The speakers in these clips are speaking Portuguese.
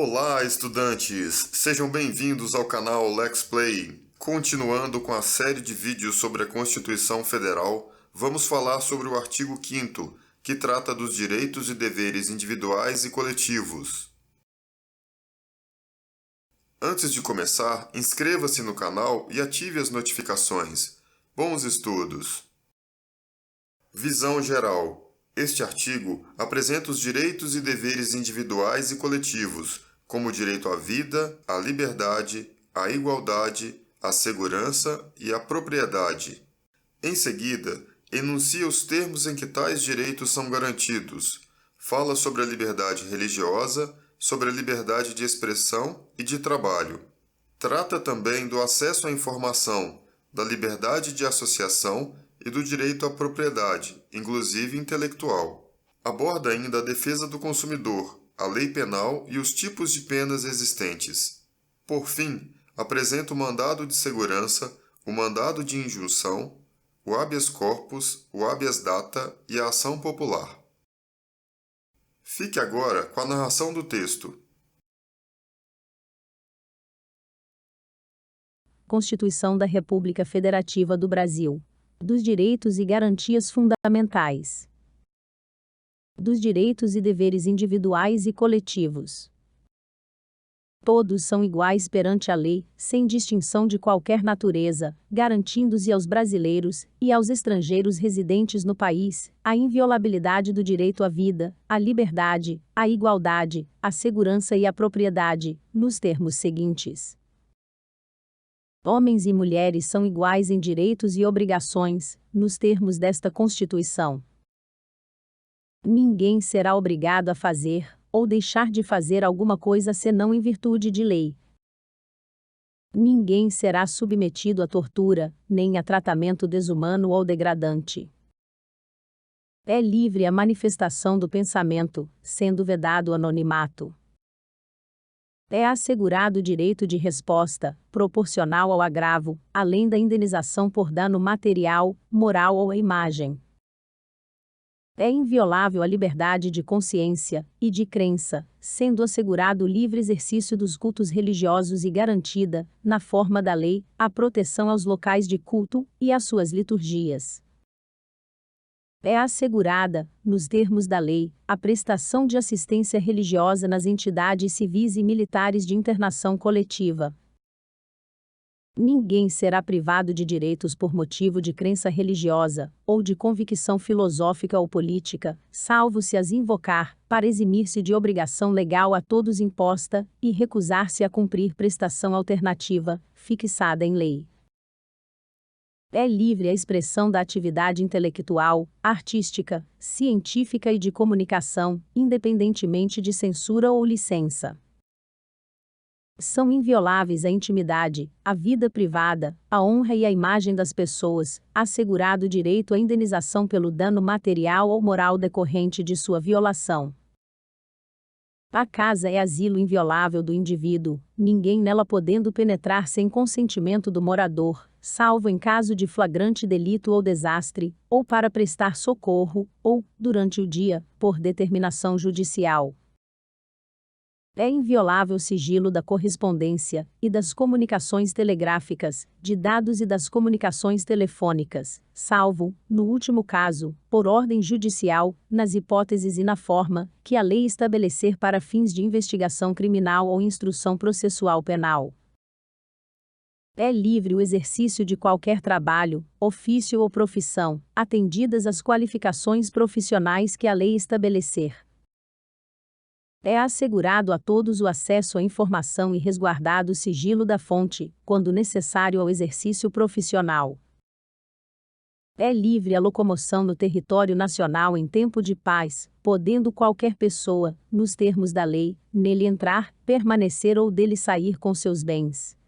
Olá, estudantes! Sejam bem-vindos ao canal Lex Play. Continuando com a série de vídeos sobre a Constituição Federal, vamos falar sobre o artigo 5º, que trata dos direitos e deveres individuais e coletivos. Antes de começar, inscreva-se no canal e ative as notificações. Bons estudos! Visão geral. Este artigo apresenta os direitos e deveres individuais e coletivos, como o direito à vida, à liberdade, à igualdade, à segurança e à propriedade. Em seguida, enuncia os termos em que tais direitos são garantidos. Fala sobre a liberdade religiosa, sobre a liberdade de expressão e de trabalho. Trata também do acesso à informação, da liberdade de associação e do direito à propriedade, inclusive intelectual. Aborda ainda a defesa do consumidor, a lei penal e os tipos de penas existentes. Por fim, apresenta o mandado de segurança, o mandado de injunção, o habeas corpus, o habeas data e a ação popular. Fique agora com a narração do texto. Constituição da República Federativa do Brasil. Dos direitos e garantias fundamentais. Dos direitos e deveres individuais e coletivos. Todos são iguais perante a lei, sem distinção de qualquer natureza, garantindo-se aos brasileiros e aos estrangeiros residentes no país a inviolabilidade do direito à vida, à liberdade, à igualdade, à segurança e à propriedade, nos termos seguintes. Homens e mulheres são iguais em direitos e obrigações, nos termos desta Constituição. Ninguém será obrigado a fazer, ou deixar de fazer alguma coisa senão em virtude de lei. Ninguém será submetido à tortura, nem a tratamento desumano ou degradante. É livre a manifestação do pensamento, sendo vedado o anonimato. É assegurado o direito de resposta, proporcional ao agravo, além da indenização por dano material, moral ou à imagem. É inviolável a liberdade de consciência e de crença, sendo assegurado o livre exercício dos cultos religiosos e garantida, na forma da lei, a proteção aos locais de culto e às suas liturgias. É assegurada, nos termos da lei, a prestação de assistência religiosa nas entidades civis e militares de internação coletiva. Ninguém será privado de direitos por motivo de crença religiosa, ou de convicção filosófica ou política, salvo se as invocar, para eximir-se de obrigação legal a todos imposta, e recusar-se a cumprir prestação alternativa, fixada em lei. É livre a expressão da atividade intelectual, artística, científica e de comunicação, independentemente de censura ou licença. São invioláveis a intimidade, a vida privada, a honra e a imagem das pessoas, assegurado o direito à indenização pelo dano material ou moral decorrente de sua violação. A casa é asilo inviolável do indivíduo, ninguém nela podendo penetrar sem consentimento do morador, salvo em caso de flagrante delito ou desastre, ou para prestar socorro, ou, durante o dia, por determinação judicial. É inviolável o sigilo da correspondência e das comunicações telegráficas, de dados e das comunicações telefônicas, salvo, no último caso, por ordem judicial, nas hipóteses e na forma que a lei estabelecer para fins de investigação criminal ou instrução processual penal. É livre o exercício de qualquer trabalho, ofício ou profissão, atendidas as qualificações profissionais que a lei estabelecer. É assegurado a todos o acesso à informação e resguardado o sigilo da fonte, quando necessário ao exercício profissional. É livre a locomoção no território nacional em tempo de paz, podendo qualquer pessoa, nos termos da lei, nele entrar, permanecer ou dele sair com seus bens.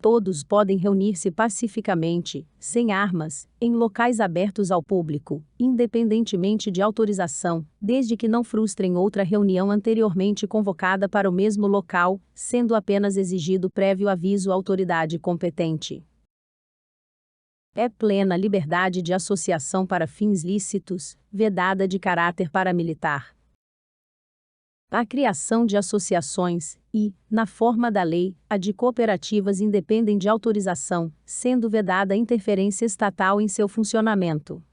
Todos podem reunir-se pacificamente, sem armas, em locais abertos ao público, independentemente de autorização, desde que não frustrem outra reunião anteriormente convocada para o mesmo local, sendo apenas exigido prévio aviso à autoridade competente. É plena liberdade de associação para fins lícitos, vedada de caráter paramilitar. A criação de associações e, na forma da lei, a de cooperativas independem de autorização, sendo vedada a interferência estatal em seu funcionamento.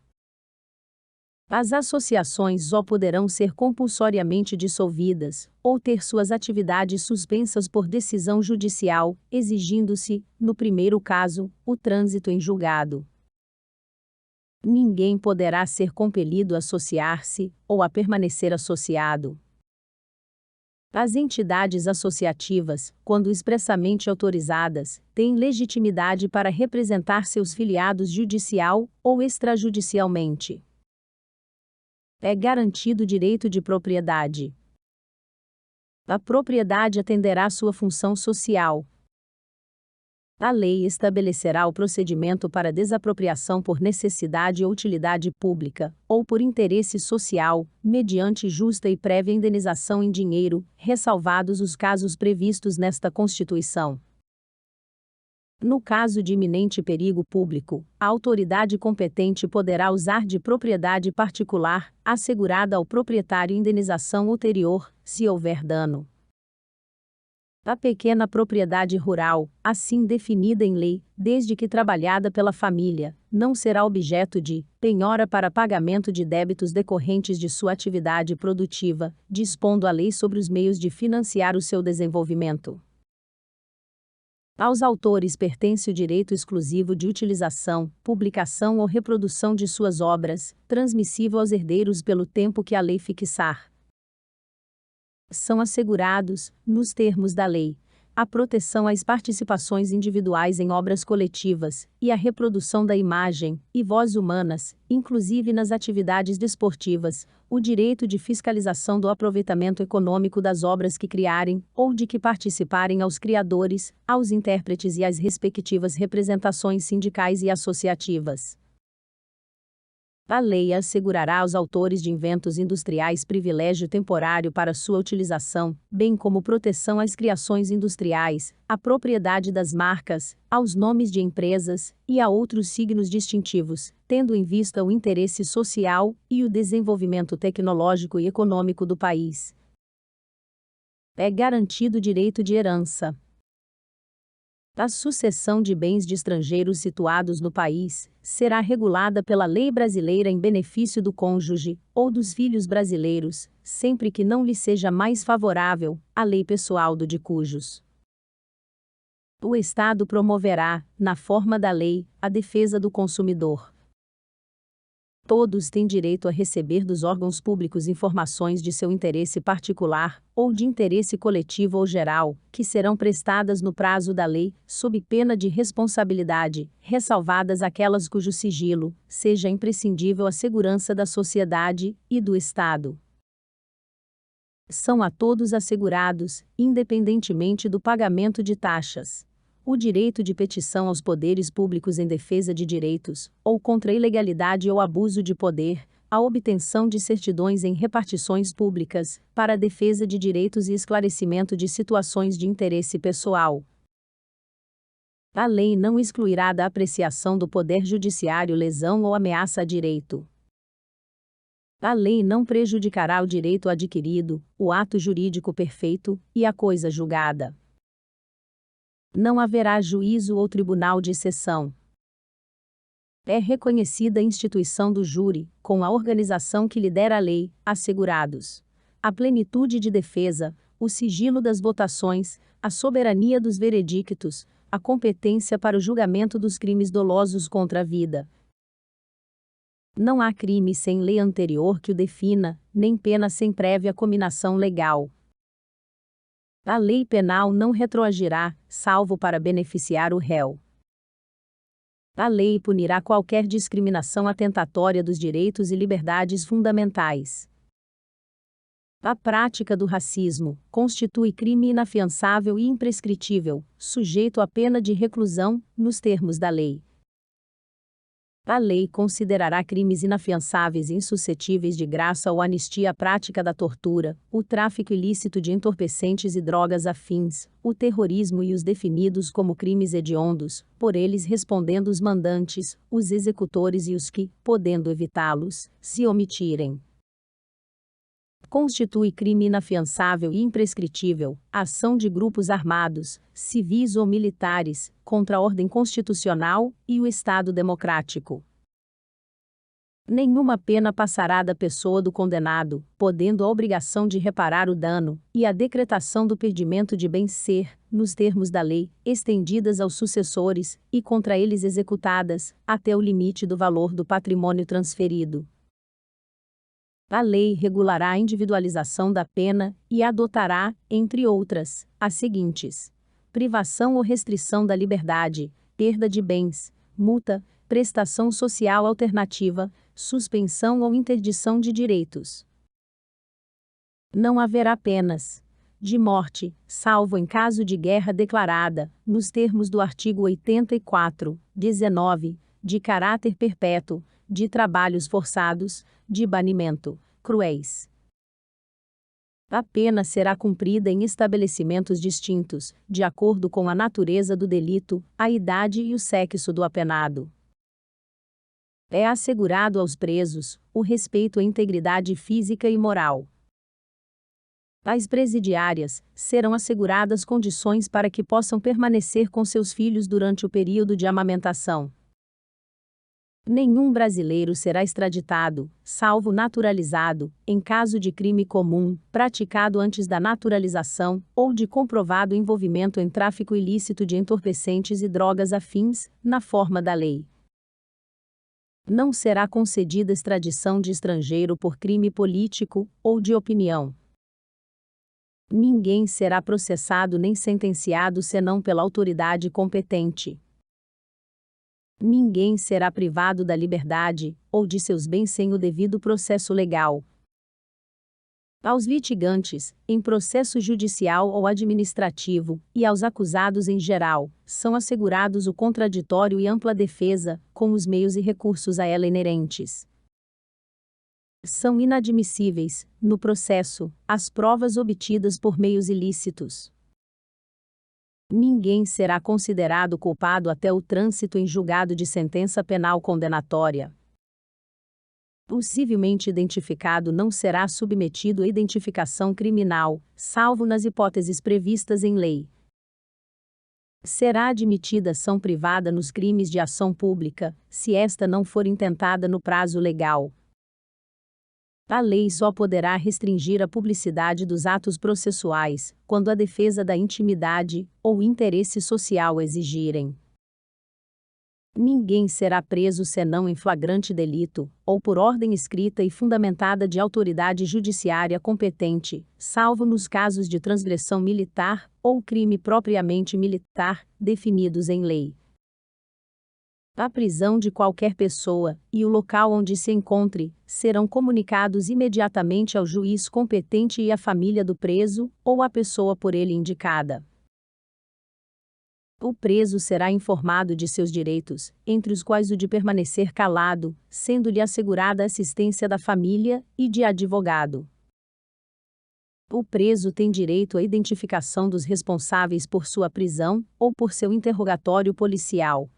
As associações só poderão ser compulsoriamente dissolvidas, ou ter suas atividades suspensas por decisão judicial, exigindo-se, no primeiro caso, o trânsito em julgado. Ninguém poderá ser compelido a associar-se, ou a permanecer associado. As entidades associativas, quando expressamente autorizadas, têm legitimidade para representar seus filiados judicial ou extrajudicialmente. É garantido o direito de propriedade. A propriedade atenderá à sua função social. A lei estabelecerá o procedimento para desapropriação por necessidade ou utilidade pública, ou por interesse social, mediante justa e prévia indenização em dinheiro, ressalvados os casos previstos nesta Constituição. No caso de iminente perigo público, a autoridade competente poderá usar de propriedade particular, assegurada ao proprietário indenização ulterior, se houver dano. A pequena propriedade rural, assim definida em lei, desde que trabalhada pela família, não será objeto de penhora para pagamento de débitos decorrentes de sua atividade produtiva, dispondo a lei sobre os meios de financiar o seu desenvolvimento. Aos autores pertence o direito exclusivo de utilização, publicação ou reprodução de suas obras, transmissível aos herdeiros pelo tempo que a lei fixar. São assegurados, nos termos da lei, a proteção às participações individuais em obras coletivas, e a reprodução da imagem e voz humanas, inclusive nas atividades desportivas, o direito de fiscalização do aproveitamento econômico das obras que criarem, ou de que participarem aos criadores, aos intérpretes e às respectivas representações sindicais e associativas. A lei assegurará aos autores de inventos industriais privilégio temporário para sua utilização, bem como proteção às criações industriais, à propriedade das marcas, aos nomes de empresas e a outros signos distintivos, tendo em vista o interesse social e o desenvolvimento tecnológico e econômico do país. É garantido o direito de herança. A sucessão de bens de estrangeiros situados no país será regulada pela lei brasileira em benefício do cônjuge ou dos filhos brasileiros, sempre que não lhe seja mais favorável a lei pessoal do de cujos. O Estado promoverá, na forma da lei, a defesa do consumidor. Todos têm direito a receber dos órgãos públicos informações de seu interesse particular, ou de interesse coletivo ou geral, que serão prestadas no prazo da lei, sob pena de responsabilidade, ressalvadas aquelas cujo sigilo seja imprescindível à segurança da sociedade e do Estado. São a todos assegurados, independentemente do pagamento de taxas, o direito de petição aos poderes públicos em defesa de direitos, ou contra a ilegalidade ou abuso de poder, a obtenção de certidões em repartições públicas, para a defesa de direitos e esclarecimento de situações de interesse pessoal. A lei não excluirá da apreciação do Poder Judiciário lesão ou ameaça a direito. A lei não prejudicará o direito adquirido, o ato jurídico perfeito e a coisa julgada. Não haverá juízo ou tribunal de exceção. É reconhecida a instituição do júri, com a organização que lhe der a lei, assegurados a plenitude de defesa, o sigilo das votações, a soberania dos veredictos, a competência para o julgamento dos crimes dolosos contra a vida. Não há crime sem lei anterior que o defina, nem pena sem prévia cominação legal. A lei penal não retroagirá, salvo para beneficiar o réu. A lei punirá qualquer discriminação atentatória dos direitos e liberdades fundamentais. A prática do racismo constitui crime inafiançável e imprescritível, sujeito à pena de reclusão, nos termos da lei. A lei considerará crimes inafiançáveis e insuscetíveis de graça ou anistia a prática da tortura, o tráfico ilícito de entorpecentes e drogas afins, o terrorismo e os definidos como crimes hediondos, por eles respondendo os mandantes, os executores e os que, podendo evitá-los, se omitirem. Constitui crime inafiançável e imprescritível a ação de grupos armados, civis ou militares, contra a ordem constitucional e o Estado democrático. Nenhuma pena passará da pessoa do condenado, podendo a obrigação de reparar o dano, e a decretação do perdimento de bens ser, nos termos da lei, estendidas aos sucessores, e contra eles executadas, até o limite do valor do patrimônio transferido. A lei regulará a individualização da pena e adotará, entre outras, as seguintes: privação ou restrição da liberdade, perda de bens, multa, prestação social alternativa, suspensão ou interdição de direitos. Não haverá penas de morte, salvo em caso de guerra declarada, nos termos do artigo 84, 19, de caráter perpétuo, de trabalhos forçados, de banimento, cruéis. A pena será cumprida em estabelecimentos distintos, de acordo com a natureza do delito, a idade e o sexo do apenado. É assegurado aos presos o respeito à integridade física e moral. Às presidiárias serão asseguradas condições para que possam permanecer com seus filhos durante o período de amamentação. Nenhum brasileiro será extraditado, salvo naturalizado, em caso de crime comum, praticado antes da naturalização, ou de comprovado envolvimento em tráfico ilícito de entorpecentes e drogas afins, na forma da lei. Não será concedida extradição de estrangeiro por crime político ou de opinião. Ninguém será processado nem sentenciado senão pela autoridade competente. Ninguém será privado da liberdade ou de seus bens sem o devido processo legal. Aos litigantes, em processo judicial ou administrativo, e aos acusados em geral, são assegurados o contraditório e ampla defesa, com os meios e recursos a ela inerentes. São inadmissíveis, no processo, as provas obtidas por meios ilícitos. Ninguém será considerado culpado até o trânsito em julgado de sentença penal condenatória. O civilmente identificado não será submetido a identificação criminal, salvo nas hipóteses previstas em lei. Será admitida ação privada nos crimes de ação pública, se esta não for intentada no prazo legal. A lei só poderá restringir a publicidade dos atos processuais, quando a defesa da intimidade ou interesse social exigirem. Ninguém será preso senão em flagrante delito, ou por ordem escrita e fundamentada de autoridade judiciária competente, salvo nos casos de transgressão militar, ou crime propriamente militar, definidos em lei. A prisão de qualquer pessoa, e o local onde se encontre, serão comunicados imediatamente ao juiz competente e à família do preso, ou à pessoa por ele indicada. O preso será informado de seus direitos, entre os quais o de permanecer calado, sendo-lhe assegurada a assistência da família e de advogado. O preso tem direito à identificação dos responsáveis por sua prisão, ou por seu interrogatório policial.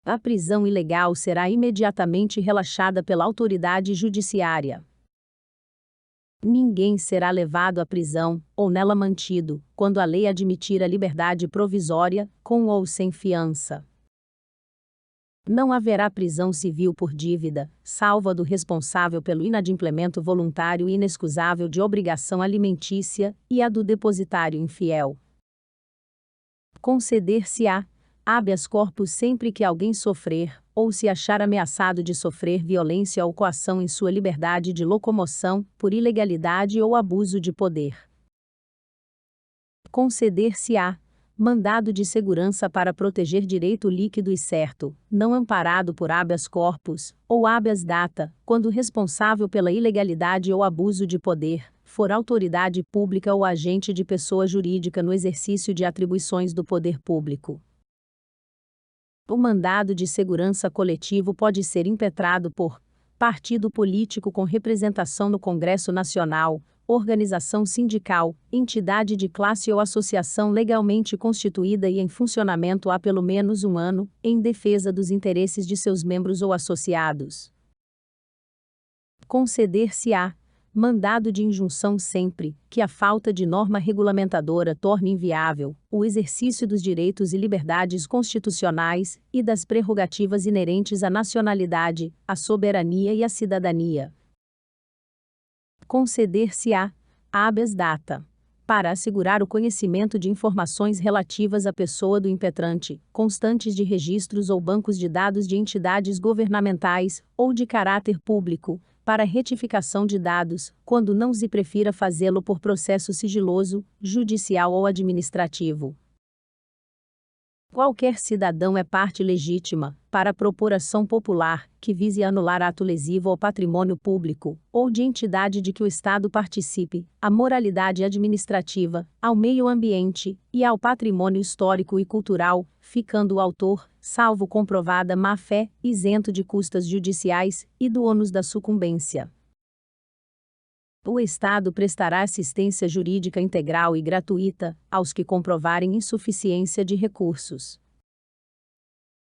A prisão ilegal será imediatamente relaxada pela autoridade judiciária. Ninguém será levado à prisão, ou nela mantido, quando a lei admitir a liberdade provisória, com ou sem fiança. Não haverá prisão civil por dívida, salvo a do responsável pelo inadimplemento voluntário e inexcusável de obrigação alimentícia, e a do depositário infiel. Conceder-se-á habeas corpus sempre que alguém sofrer, ou se achar ameaçado de sofrer violência ou coação em sua liberdade de locomoção, por ilegalidade ou abuso de poder. Conceder-se-á mandado de segurança para proteger direito líquido e certo, não amparado por habeas corpus, ou habeas data, quando o responsável pela ilegalidade ou abuso de poder for autoridade pública ou agente de pessoa jurídica no exercício de atribuições do poder público. O mandado de segurança coletivo pode ser impetrado por partido político com representação no Congresso Nacional, organização sindical, entidade de classe ou associação legalmente constituída e em funcionamento há pelo menos um ano, em defesa dos interesses de seus membros ou associados. Conceder-se-á Mandado de injunção sempre que a falta de norma regulamentadora torne inviável o exercício dos direitos e liberdades constitucionais e das prerrogativas inerentes à nacionalidade, à soberania e à cidadania. Conceder-se-á habeas data para assegurar o conhecimento de informações relativas à pessoa do impetrante, constantes de registros ou bancos de dados de entidades governamentais ou de caráter público, para retificação de dados, quando não se prefira fazê-lo por processo sigiloso, judicial ou administrativo. Qualquer cidadão é parte legítima, para propor ação popular, que vise anular ato lesivo ao patrimônio público, ou de entidade de que o Estado participe, à moralidade administrativa, ao meio ambiente, e ao patrimônio histórico e cultural, ficando o autor, salvo comprovada má-fé, isento de custas judiciais, e do ônus da sucumbência. O Estado prestará assistência jurídica integral e gratuita aos que comprovarem insuficiência de recursos.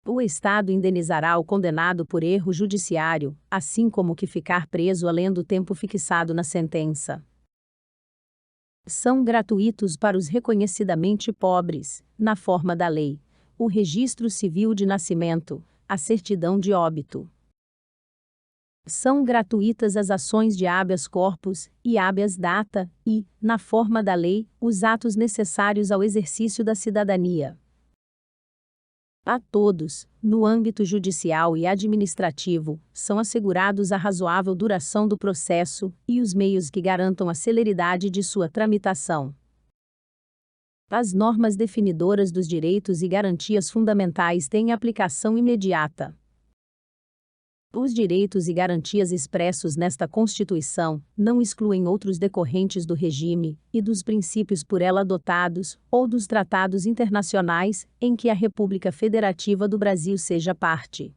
O Estado indenizará o condenado por erro judiciário, assim como o que ficar preso além do tempo fixado na sentença. São gratuitos para os reconhecidamente pobres, na forma da lei, o registro civil de nascimento, a certidão de óbito. São gratuitas as ações de habeas corpus e habeas data e, na forma da lei, os atos necessários ao exercício da cidadania. A todos, no âmbito judicial e administrativo, são assegurados a razoável duração do processo e os meios que garantam a celeridade de sua tramitação. As normas definidoras dos direitos e garantias fundamentais têm aplicação imediata. Os direitos e garantias expressos nesta Constituição não excluem outros decorrentes do regime e dos princípios por ela adotados ou dos tratados internacionais em que a República Federativa do Brasil seja parte.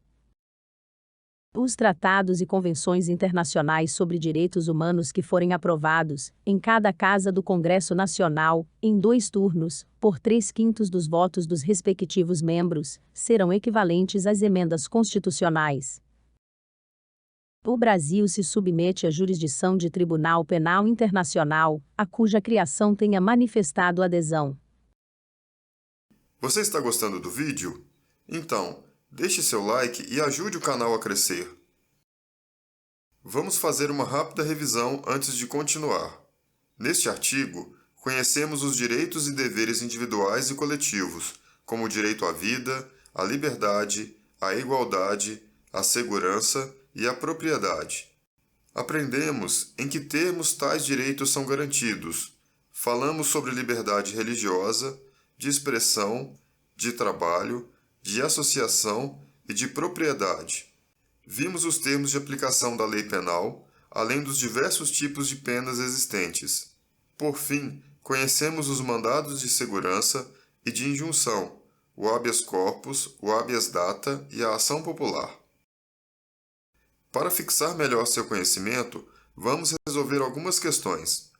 Os tratados e convenções internacionais sobre direitos humanos que forem aprovados, em cada casa do Congresso Nacional, em 2 turnos, por 3/5 dos votos dos respectivos membros, serão equivalentes às emendas constitucionais. O Brasil se submete à jurisdição de Tribunal Penal Internacional, a cuja criação tenha manifestado adesão. Você está gostando do vídeo? Então, deixe seu like e ajude o canal a crescer. Vamos fazer uma rápida revisão antes de continuar. Neste artigo, conhecemos os direitos e deveres individuais e coletivos, como o direito à vida, à liberdade, à igualdade, à segurança e à propriedade. Aprendemos em que termos tais direitos são garantidos. Falamos sobre liberdade religiosa, de expressão, de trabalho, de associação e de propriedade. Vimos os termos de aplicação da lei penal, além dos diversos tipos de penas existentes. Por fim, conhecemos os mandados de segurança e de injunção, o habeas corpus, o habeas data e a ação popular. Para fixar melhor seu conhecimento, vamos resolver algumas questões.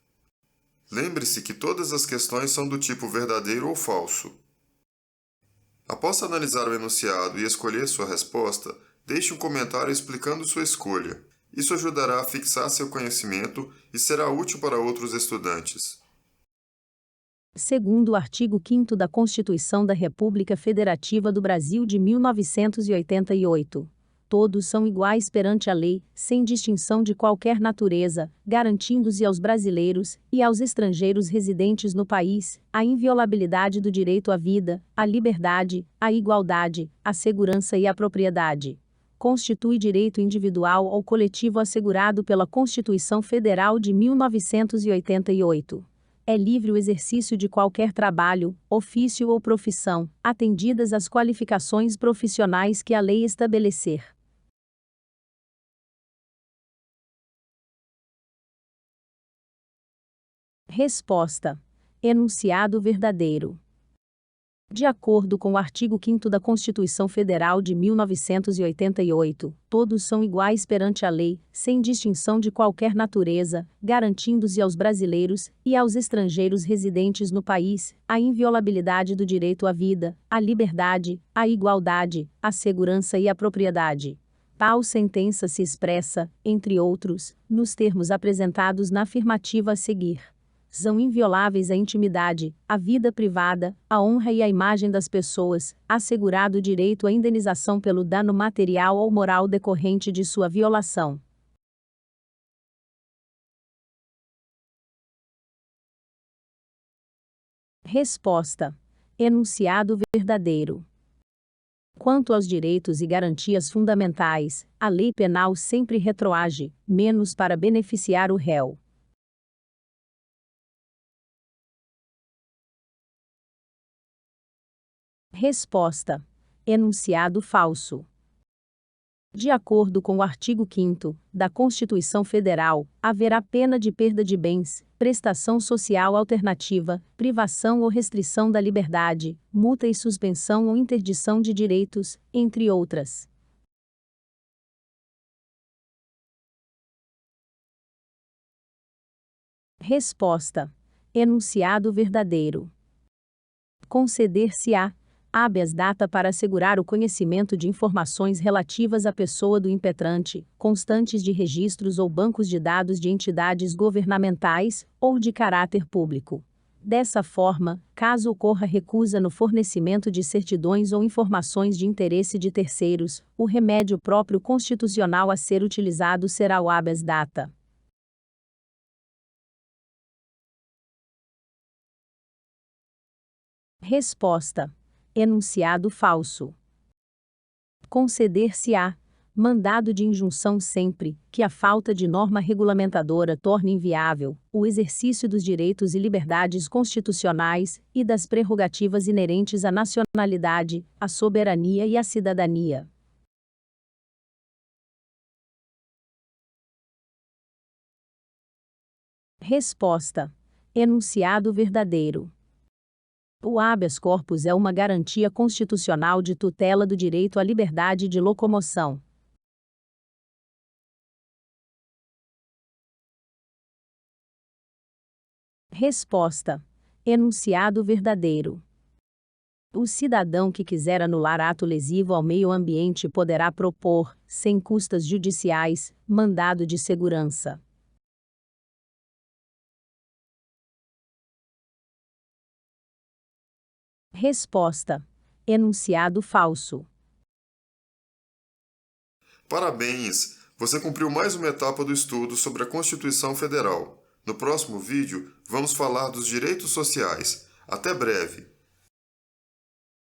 Lembre-se que todas as questões são do tipo verdadeiro ou falso. Após analisar o enunciado e escolher sua resposta, deixe um comentário explicando sua escolha. Isso ajudará a fixar seu conhecimento e será útil para outros estudantes. Segundo o artigo 5º da Constituição da República Federativa do Brasil de 1988. Todos são iguais perante a lei, sem distinção de qualquer natureza, garantindo-se aos brasileiros e aos estrangeiros residentes no país a inviolabilidade do direito à vida, à liberdade, à igualdade, à segurança e à propriedade. Constitui direito individual ou coletivo assegurado pela Constituição Federal de 1988. É livre o exercício de qualquer trabalho, ofício ou profissão, atendidas as qualificações profissionais que a lei estabelecer. Resposta: enunciado verdadeiro. De acordo com o artigo 5º da Constituição Federal de 1988, todos são iguais perante a lei, sem distinção de qualquer natureza, garantindo-se aos brasileiros e aos estrangeiros residentes no país a inviolabilidade do direito à vida, à liberdade, à igualdade, à segurança e à propriedade. Tal sentença se expressa, entre outros, nos termos apresentados na afirmativa a seguir. São invioláveis a intimidade, a vida privada, a honra e a imagem das pessoas, assegurado o direito à indenização pelo dano material ou moral decorrente de sua violação. Resposta: enunciado verdadeiro. Quanto aos direitos e garantias fundamentais, a lei penal sempre retroage, menos para beneficiar o réu. Resposta: enunciado falso. De acordo com o artigo 5º da Constituição Federal, haverá pena de perda de bens, prestação social alternativa, privação ou restrição da liberdade, multa e suspensão ou interdição de direitos, entre outras. Resposta: enunciado verdadeiro. Conceder-se-á habeas data para assegurar o conhecimento de informações relativas à pessoa do impetrante, constantes de registros ou bancos de dados de entidades governamentais, ou de caráter público. Dessa forma, caso ocorra recusa no fornecimento de certidões ou informações de interesse de terceiros, o remédio próprio constitucional a ser utilizado será o habeas data. Resposta: enunciado falso. Conceder-se-á mandado de injunção sempre que a falta de norma regulamentadora torne inviável o exercício dos direitos e liberdades constitucionais e das prerrogativas inerentes à nacionalidade, à soberania e à cidadania. Resposta: enunciado verdadeiro. O habeas corpus é uma garantia constitucional de tutela do direito à liberdade de locomoção. Resposta: enunciado verdadeiro. O cidadão que quiser anular ato lesivo ao meio ambiente poderá propor, sem custas judiciais, mandado de segurança. Resposta: enunciado falso. Parabéns! Você cumpriu mais uma etapa do estudo sobre a Constituição Federal. No próximo vídeo, vamos falar dos direitos sociais. Até breve!